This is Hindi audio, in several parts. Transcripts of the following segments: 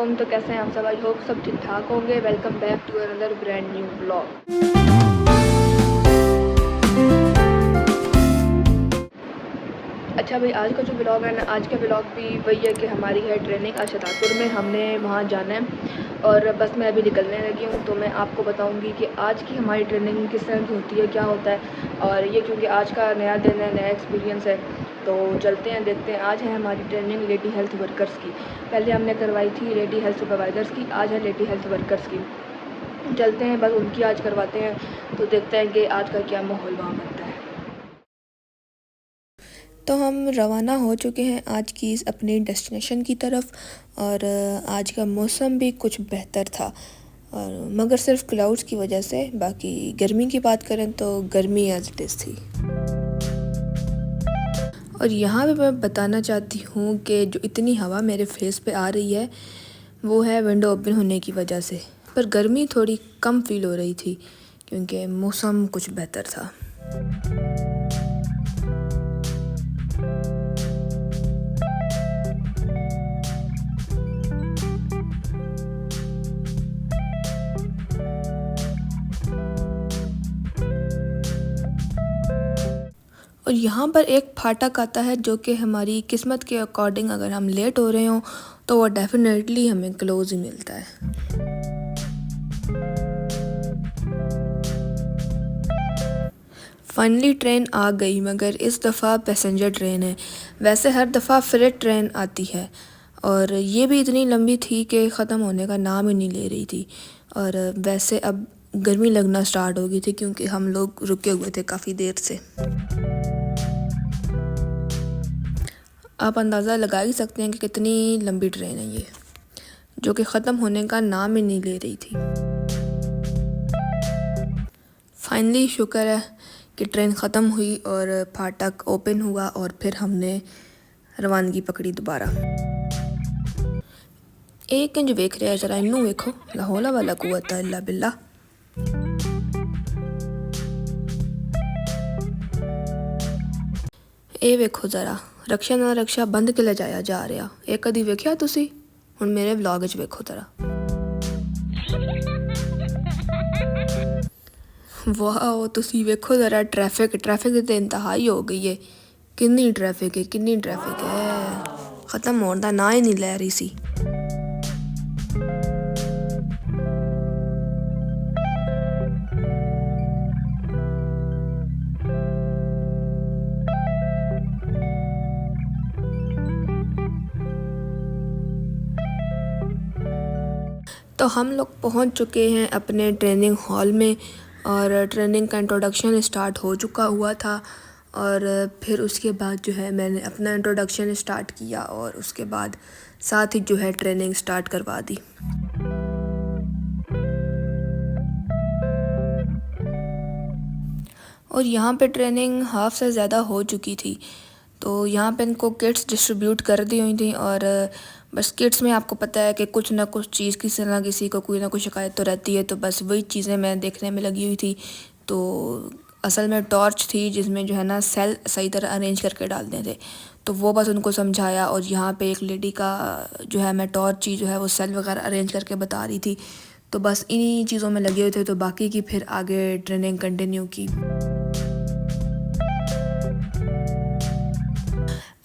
वालेकुम। तो कैसे हैं आप सब? आई होप सब ठीक ठाक होंगे। Welcome back to another brand new blog. अच्छा भाई, आज का जो ब्लॉग है ना, आज का ब्लॉग भी वही है कि हमारी है ट्रेनिंग आज छतरपुर में, हमने वहाँ जाना है और बस मैं अभी निकलने लगी हूँ। तो मैं आपको बताऊँगी कि आज की हमारी ट्रेनिंग किस तरह की होती है, क्या होता है। और ये क्योंकि आज का नया दिन है, नया एक्सपीरियंस है, तो चलते हैं देखते हैं। आज है हमारी ट्रेनिंग लेडी हेल्थ वर्कर्स की। पहले हमने करवाई थी लेडी हेल्थ सुपरवाइज़र्स की, आज है लेडी हेल्थ वर्कर्स की। चलते हैं बस उनकी आज करवाते हैं, तो देखते हैं कि आज का क्या माहौल वहाँ बनता है। तो हम रवाना हो चुके हैं आज की इस अपनी डेस्टिनेशन की तरफ। और आज का मौसम भी कुछ बेहतर था, और मगर सिर्फ क्लाउड्स की वजह से। बाकी गर्मी की बात करें तो गर्मी एज इट इज़ थी। और यहाँ पे मैं बताना चाहती हूँ कि जो इतनी हवा मेरे फेस पे आ रही है वो है विंडो ओपन होने की वजह से। पर गर्मी थोड़ी कम फील हो रही थी क्योंकि मौसम कुछ बेहतर था। और यहाँ पर एक फाटक आता है जो कि हमारी किस्मत के अकॉर्डिंग अगर हम लेट हो रहे हों तो वो डेफिनेटली हमें क्लोज ही मिलता है। फाइनली ट्रेन आ गई, मगर इस दफ़ा पैसेंजर ट्रेन है। वैसे हर दफ़ा फ्रेट ट्रेन आती है और ये भी इतनी लंबी थी कि ख़त्म होने का नाम ही नहीं ले रही थी। और वैसे अब गर्मी लगना स्टार्ट हो गई थी क्योंकि हम लोग रुके हुए थे काफ़ी देर से। आप अंदाज़ा लगा ही सकते हैं कि कितनी लंबी ट्रेन है ये, जो कि ख़त्म होने का नाम ही नहीं ले रही थी। फाइनली शुक्र है कि ट्रेन ख़त्म हुई और फाटक ओपन हुआ और फिर हमने रवानगी पकड़ी दोबारा। एक इंज वेख रहा है, ज़रा इनू वेखो, ला हौला वाला कुव्वता इल्ला बिल्ला। ਇਹ ਵੇਖੋ ज़रा रक्षा ना रक्षा बंद के ले जाया जा रहा। ਇਹ कदी वेख्या तुसी? हुण मेरे व्लॉग विच वेखो ज़रा। वाह, तुसी वेखो ज़रा ट्रैफिक दी ते इंतहा ही हो गई है। किन्नी ट्रैफिक है, ख़त्म होने दा ना ही नहीं लै रही सी। तो हम लोग पहुंच चुके हैं अपने ट्रेनिंग हॉल में और ट्रेनिंग का इंट्रोडक्शन स्टार्ट हो चुका हुआ था। और फिर उसके बाद जो है मैंने अपना इंट्रोडक्शन स्टार्ट किया और उसके बाद साथ ही जो है ट्रेनिंग स्टार्ट करवा दी। और यहाँ पे ट्रेनिंग हाफ से ज़्यादा हो चुकी थी, तो यहाँ पे इनको किट्स डिस्ट्रीब्यूट कर दी हुई थी। और बस किट्स में आपको पता है कि कुछ ना कुछ चीज़ किसी ना किसी को कोई ना कोई शिकायत तो रहती है, तो बस वही चीज़ें मैं देखने में लगी हुई थी। तो असल में टॉर्च थी जिसमें जो है ना सेल सही तरह अरेंज करके डालने थे, तो वो बस उनको समझाया। और यहाँ पे एक लेडी का जो है मैं टॉर्च ही जो है वो सेल वगैरह अरेंज करके बता रही थी। तो बस इन्हीं चीज़ों में लगे हुए थे, तो बाकी की फिर आगे ट्रेनिंग कंटिन्यू की।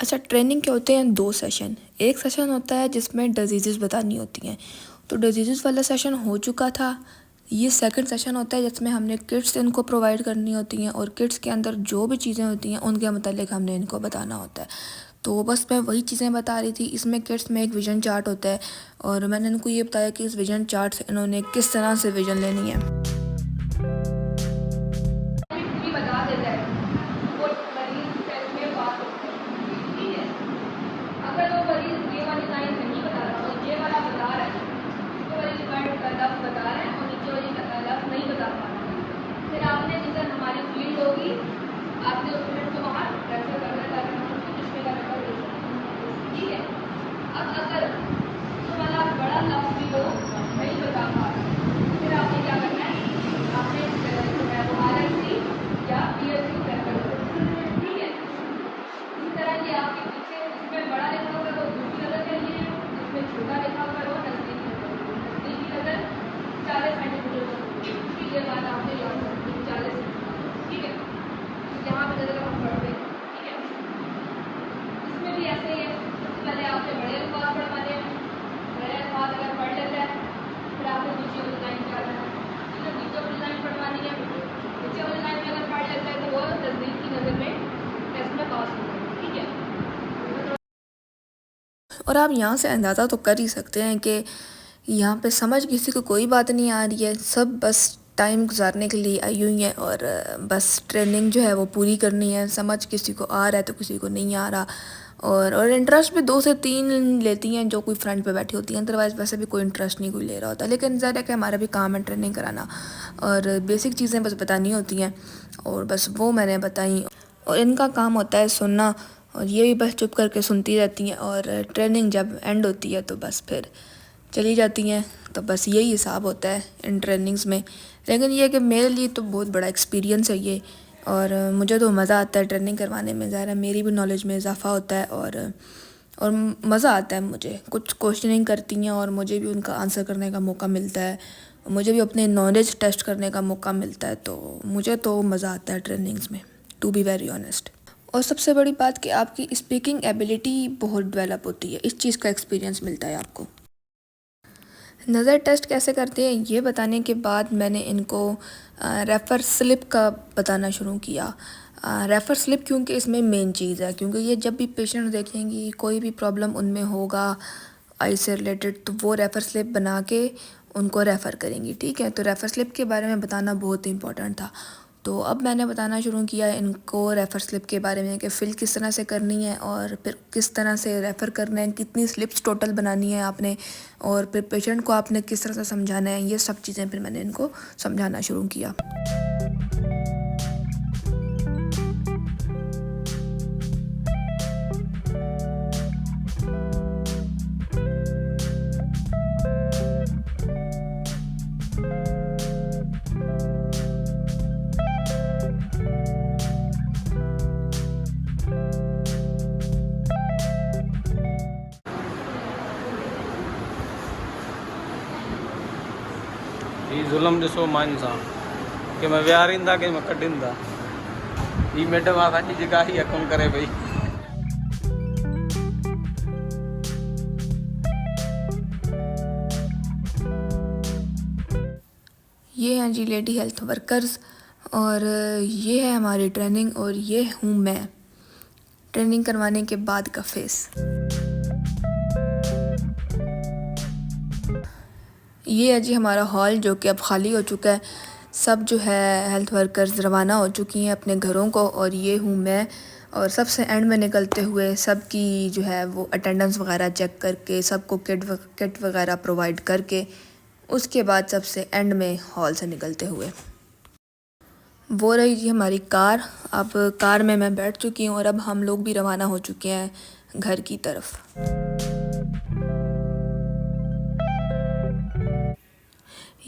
अच्छा, ट्रेनिंग के होते हैं 2 सेशन। एक सेशन होता है जिसमें डिजीज़ बतानी होती हैं, तो डिजीज़ वाला सेशन हो चुका था। ये सेकंड सेशन होता है जिसमें हमने किट्स इनको प्रोवाइड करनी होती हैं और किट्स के अंदर जो भी चीज़ें होती हैं उनके मतलब हमने इनको बताना होता है। तो बस मैं वही चीज़ें बता रही थी। इसमें किट्स में एक विज़न चार्ट होता है और मैंने इनको ये बताया कि इस विज़न चार्ट से इन्होंने किस तरह से विज़न लेनी है। फिर आपने जैसे हमारी फील्ड होगी, आपके स्टूडेंट को वहाँ रेफर करना है ताकि हम उसको किसमें का रेफर दे सकें। ठीक है, अब अगर वाला बड़ा लफ्ज़ भी हो नहीं बता पा रहे, फिर आपने क्या करना है, और आप यहाँ से अंदाज़ा तो कर ही सकते हैं कि यहाँ पे समझ किसी को कोई बात नहीं आ रही है, सब बस टाइम गुजारने के लिए आई हुई हैं और बस ट्रेनिंग जो है वो पूरी करनी है। समझ किसी को आ रहा है तो किसी को नहीं आ रहा, और इंटरेस्ट भी 2 से 3 लेती हैं जो कोई फ्रंट पे बैठी होती हैं, अदरवाइज़ वैसे भी कोई इंटरेस्ट नहीं कोई ले रहा होता। लेकिन ज़्यादा कि हमारा भी काम है ट्रेनिंग कराना और बेसिक चीज़ें बस बतानी होती हैं और बस वो मैंने बताई, और इनका काम होता है सुनना, और ये भी बस चुप करके सुनती रहती हैं और ट्रेनिंग जब एंड होती है तो बस फिर चली जाती हैं। तो बस यही हिसाब होता है इन ट्रेनिंग्स में। लेकिन ये कि मेरे लिए तो बहुत बड़ा एक्सपीरियंस है ये, और मुझे तो मज़ा आता है ट्रेनिंग करवाने में। ज़रा मेरी भी नॉलेज में इजाफ़ा होता है और मज़ा आता है। मुझे कुछ क्वेश्चनिंग करती हैं और मुझे भी उनका आंसर करने का मौका मिलता है, मुझे भी अपने नॉलेज टेस्ट करने का मौका मिलता है। तो मुझे तो मज़ा आता है ट्रेनिंग्स में, टू बी वेरी ऑनेस्ट। और सबसे बड़ी बात कि आपकी स्पीकिंग एबिलिटी बहुत डेवलप होती है, इस चीज़ का एक्सपीरियंस मिलता है आपको। नज़र टेस्ट कैसे करते हैं ये बताने के बाद मैंने इनको रेफ़र स्लिप का बताना शुरू किया। रेफ़र स्लिप क्योंकि इसमें मेन चीज़ है, क्योंकि ये जब भी पेशेंट देखेंगी कोई भी प्रॉब्लम उनमें होगा आई से रिलेटेड, तो वो रेफ़र स्लिप बना के उनको रेफ़र करेंगी, ठीक है। तो रेफ़र स्लिप के बारे में बताना बहुत इम्पोर्टेंट था। तो अब मैंने बताना शुरू किया इनको रेफ़र स्लिप के बारे में कि फ़िल किस तरह से करनी है और फिर किस तरह से रेफ़र करना है, कितनी स्लिप्स टोटल बनानी है आपने, और फिर पेशेंट को आपने किस तरह से समझाना है। ये सब चीज़ें फिर मैंने इनको समझाना शुरू किया। ये जुल्म ॾिसो माइन सां कि मैं विहारींदा कि मैं कढींदा। ही मैडम असांजी जेका ही हुकुम करे पई। ये हैं जी लेडी हेल्थ वर्कर्स, और ये है हमारी ट्रेनिंग, और ये हूँ मैं ट्रेनिंग करवाने के बाद का फेस। ये है जी हमारा हॉल जो कि अब ख़ाली हो चुका है। सब जो है हेल्थ वर्कर्स रवाना हो चुकी हैं अपने घरों को, और ये हूँ मैं। और सबसे एंड में निकलते हुए सबकी जो है वो अटेंडेंस वगैरह चेक करके, सबको किट वगैरह प्रोवाइड करके, उसके बाद सबसे एंड में हॉल से निकलते हुए। वो रही जी हमारी कार। अब कार में मैं बैठ चुकी हूँ और अब हम लोग भी रवाना हो चुके हैं घर की तरफ।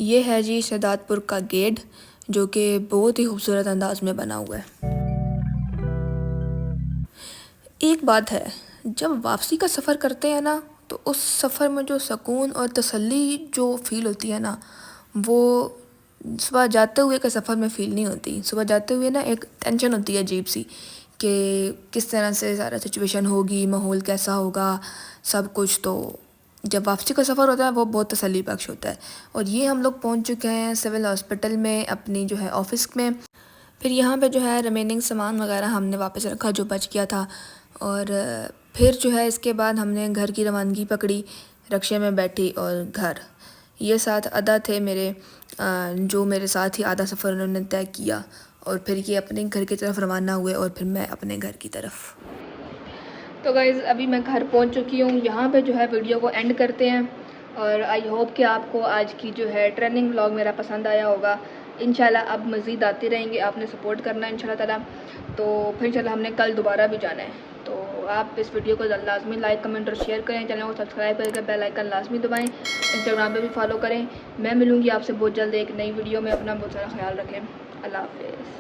ये है जी शहदादपुर का गेट, जो कि बहुत ही खूबसूरत अंदाज में बना हुआ है। एक बात है, जब वापसी का सफ़र करते हैं ना, तो उस सफ़र में जो सुकून और तसल्ली जो फ़ील होती है ना, वो सुबह जाते हुए के सफ़र में फ़ील नहीं होती। सुबह जाते हुए ना एक टेंशन होती है अजीब सी कि किस तरह से सारा सिचुएशन होगी, माहौल कैसा होगा, सब कुछ। तो जब वापसी का सफ़र होता है वो बहुत तसल्ली बख्श होता है। और ये हम लोग पहुंच चुके हैं सिविल हॉस्पिटल में, अपनी जो है ऑफ़िस में। फिर यहाँ पे जो है रिमेनिंग सामान वगैरह हमने वापस रखा जो बच गया था, और फिर जो है इसके बाद हमने घर की रवानगी पकड़ी, रक्शे में बैठी और घर। ये साथ अदा थे मेरे, जो मेरे साथ ही आधा सफ़र उन्होंने तय किया, और फिर ये अपने घर की तरफ रवाना हुए और फिर मैं अपने घर की तरफ। तो गाइज़ अभी मैं घर पहुंच चुकी हूँ। यहाँ पे जो है वीडियो को एंड करते हैं, और आई होप कि आपको आज की जो है ट्रेनिंग व्लॉग मेरा पसंद आया होगा। इंशाल्लाह अब मज़ीद आते रहेंगे, आपने सपोर्ट करना है इंशाल्लाह ताला। तो फिर इंशाल्लाह हमने कल दोबारा भी जाना है। तो आप इस वीडियो को लाजमी लाइक, कमेंट और शेयर करें, चैनल को सब्सक्राइब करके बेल आइकन लाजमी दबाएं, इंस्टाग्राम पे भी फॉलो करें। मैं मिलूँगी आपसे बहुत जल्द एक नई वीडियो में। अपना बहुत सारा ख्याल रखें। अल्लाह हाफ़िज़।